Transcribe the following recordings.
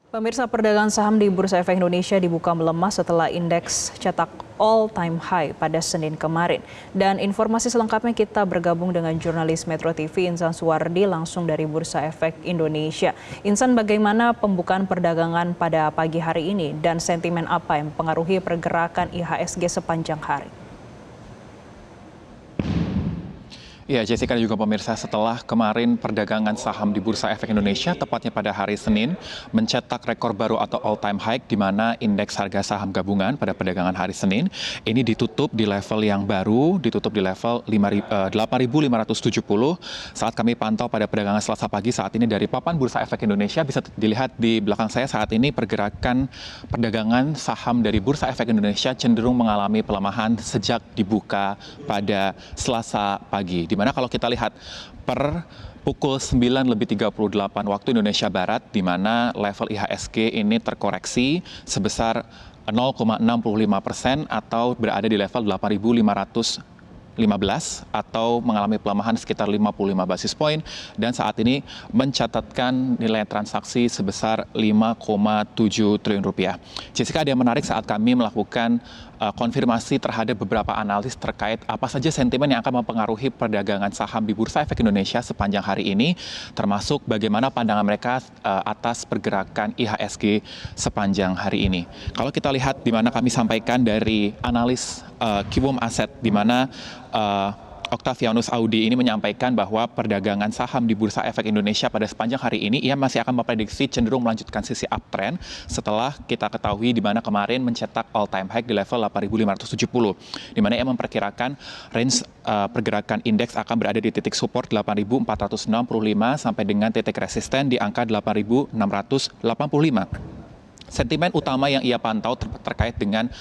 Pemirsa, perdagangan saham di Bursa Efek Indonesia dibuka melemah setelah indeks cetak all-time high pada Senin kemarin. Dan informasi selengkapnya kita bergabung dengan jurnalis Metro TV Insan Suwardi langsung dari Bursa Efek Indonesia. Insan, bagaimana pembukaan perdagangan pada pagi hari ini dan sentimen apa yang mempengaruhi pergerakan IHSG sepanjang hari? Ya, Jessica dan juga pemirsa, setelah kemarin perdagangan saham di Bursa Efek Indonesia, tepatnya pada hari Senin, mencetak rekor baru atau all-time high, di mana indeks harga saham gabungan pada perdagangan hari Senin, ini ditutup di level yang baru, ditutup di level 8.570. Saat kami pantau pada perdagangan Selasa pagi saat ini dari papan Bursa Efek Indonesia, bisa dilihat di belakang saya saat ini pergerakan perdagangan saham dari Bursa Efek Indonesia cenderung mengalami pelemahan sejak dibuka pada Selasa pagi. Di mana kalau kita lihat per pukul 9.38 waktu Indonesia Barat, di mana level IHSG ini terkoreksi sebesar 0,65% atau berada di level 8.515 atau mengalami pelemahan sekitar 55 basis poin, dan saat ini mencatatkan nilai transaksi sebesar 5,7 triliun rupiah. Jessica, ada yang menarik saat kami melakukan konfirmasi terhadap beberapa analis terkait apa saja sentimen yang akan mempengaruhi perdagangan saham di Bursa Efek Indonesia sepanjang hari ini, termasuk bagaimana pandangan mereka atas pergerakan IHSG sepanjang hari ini. Kalau kita lihat di mana kami sampaikan dari analis Kiwom Asset, di mana Octavianus Audi ini menyampaikan bahwa perdagangan saham di Bursa Efek Indonesia pada sepanjang hari ini ia masih akan memprediksi cenderung melanjutkan sisi uptrend setelah kita ketahui di mana kemarin mencetak all time high di level 8.570, di mana ia memperkirakan range pergerakan indeks akan berada di titik support 8.465 sampai dengan titik resisten di angka 8.685. Sentimen utama yang ia pantau terkait dengan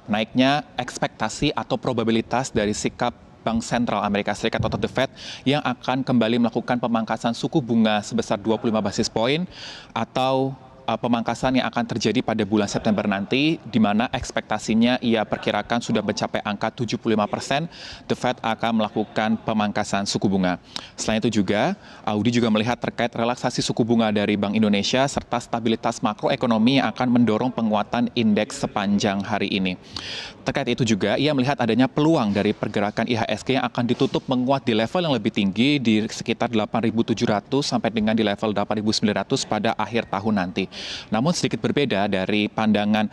naiknya ekspektasi atau probabilitas dari sikap Bank Sentral Amerika Serikat atau The Fed yang akan kembali melakukan pemangkasan suku bunga sebesar 25 basis poin atau pemangkasan yang akan terjadi pada bulan September nanti, di mana ekspektasinya ia perkirakan sudah mencapai angka 75%, The Fed akan melakukan pemangkasan suku bunga. Selain itu juga, Audi juga melihat terkait relaksasi suku bunga dari Bank Indonesia serta stabilitas makroekonomi yang akan mendorong penguatan indeks sepanjang hari ini. Terkait itu juga, ia melihat adanya peluang dari pergerakan IHSG yang akan ditutup menguat di level yang lebih tinggi di sekitar 8.700 sampai dengan di level 8.900 pada akhir tahun nanti. Namun sedikit berbeda dari pandangan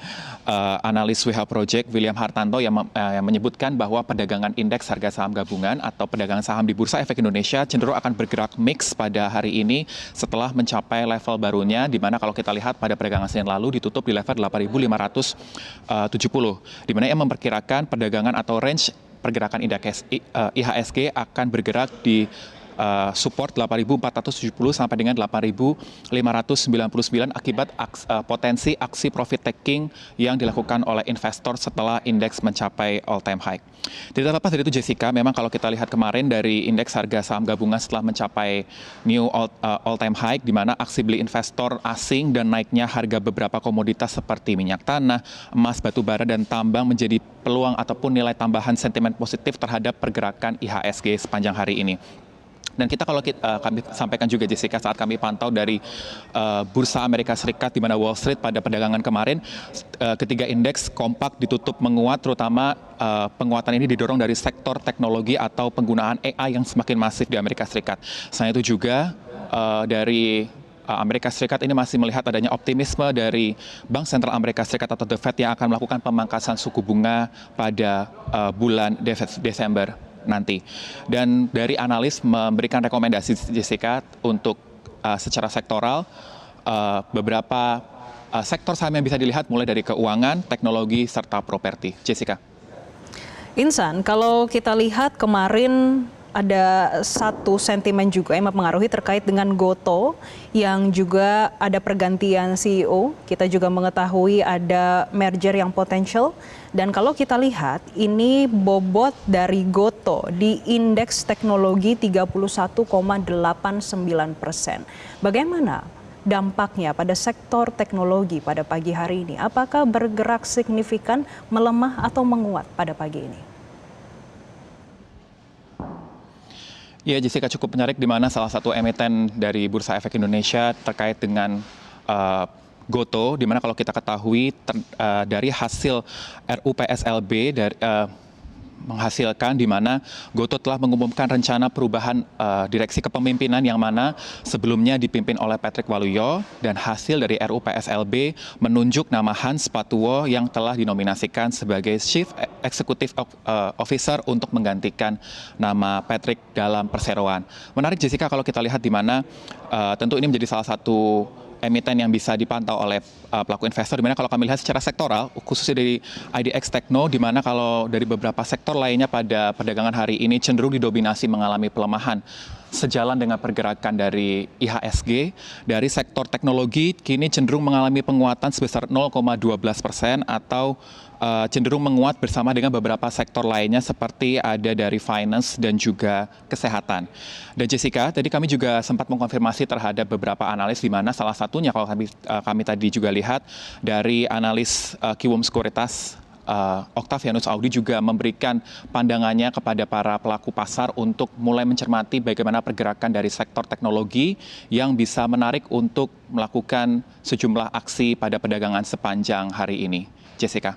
analis WH Project William Hartanto yang menyebutkan bahwa perdagangan indeks harga saham gabungan atau perdagangan saham di Bursa Efek Indonesia cenderung akan bergerak mix pada hari ini setelah mencapai level barunya, di mana kalau kita lihat pada perdagangan Senin lalu ditutup di level 8.570, di mana ia memperkirakan perdagangan atau range pergerakan indeks IHSG akan bergerak di support 8.470 sampai dengan 8.599 akibat potensi aksi profit taking yang dilakukan oleh investor setelah indeks mencapai all time high. Tidak terlepas dari itu, Jessica, memang kalau kita lihat kemarin dari indeks harga saham gabungan setelah mencapai new all time high, di mana aksi beli investor asing dan naiknya harga beberapa komoditas seperti minyak tanah, emas, batu bara, dan tambang menjadi peluang ataupun nilai tambahan sentimen positif terhadap pergerakan IHSG sepanjang hari ini. Dan kami sampaikan juga, Jessica, saat kami pantau dari Bursa Amerika Serikat di mana Wall Street pada perdagangan kemarin, ketiga indeks kompak ditutup menguat, terutama penguatan ini didorong dari sektor teknologi atau penggunaan AI yang semakin masif di Amerika Serikat. Selain itu juga dari Amerika Serikat ini masih melihat adanya optimisme dari Bank Sentral Amerika Serikat atau The Fed yang akan melakukan pemangkasan suku bunga pada bulan Desember nanti. Dan dari analis memberikan rekomendasi, Jessica, untuk secara sektoral beberapa sektor saham yang bisa dilihat mulai dari keuangan, teknologi, serta properti. Jessica. Insan, kalau kita lihat kemarin ada satu sentimen juga yang mempengaruhi terkait dengan Gotoh yang juga ada pergantian CEO. Kita juga mengetahui ada merger yang potensial. Dan kalau kita lihat ini bobot dari Gotoh di indeks teknologi 31,89%. Bagaimana dampaknya pada sektor teknologi pada pagi hari ini? Apakah bergerak signifikan, melemah atau menguat pada pagi ini? Ya, Jessica, cukup menarik di mana salah satu emiten dari Bursa Efek Indonesia terkait dengan Gotoh, di mana kalau kita ketahui dari hasil RUPSLB menghasilkan di mana Gotoh telah mengumumkan rencana perubahan direksi kepemimpinan yang mana sebelumnya dipimpin oleh Patrick Waluyo, dan hasil dari RUPSLB menunjuk nama Hans Patuwo yang telah dinominasikan sebagai Chief Executive Officer untuk menggantikan nama Patrick dalam perseroan. Menarik Jessica kalau kita lihat di mana tentu ini menjadi salah satu emiten yang bisa dipantau oleh pelaku investor, di mana kalau kami lihat secara sektoral, khususnya dari IDX Tekno, di mana kalau dari beberapa sektor lainnya pada perdagangan hari ini cenderung didominasi mengalami pelemahan. Sejalan dengan pergerakan dari IHSG, dari sektor teknologi kini cenderung mengalami penguatan sebesar 0,12% atau cenderung menguat bersama dengan beberapa sektor lainnya seperti ada dari finance dan juga kesehatan. Dan Jessica, tadi kami juga sempat mengkonfirmasi terhadap beberapa analis, di mana salah satunya kalau kami tadi juga lihat dari analis Kiwum Sekuritas Octavianus Audi juga memberikan pandangannya kepada para pelaku pasar untuk mulai mencermati bagaimana pergerakan dari sektor teknologi yang bisa menarik untuk melakukan sejumlah aksi pada perdagangan sepanjang hari ini. Jessica.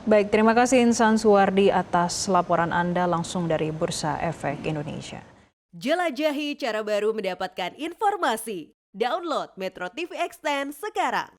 Baik, terima kasih Insan Suwardi atas laporan Anda langsung dari Bursa Efek Indonesia. Jelajahi cara baru mendapatkan informasi. Download Metro TV Extend sekarang.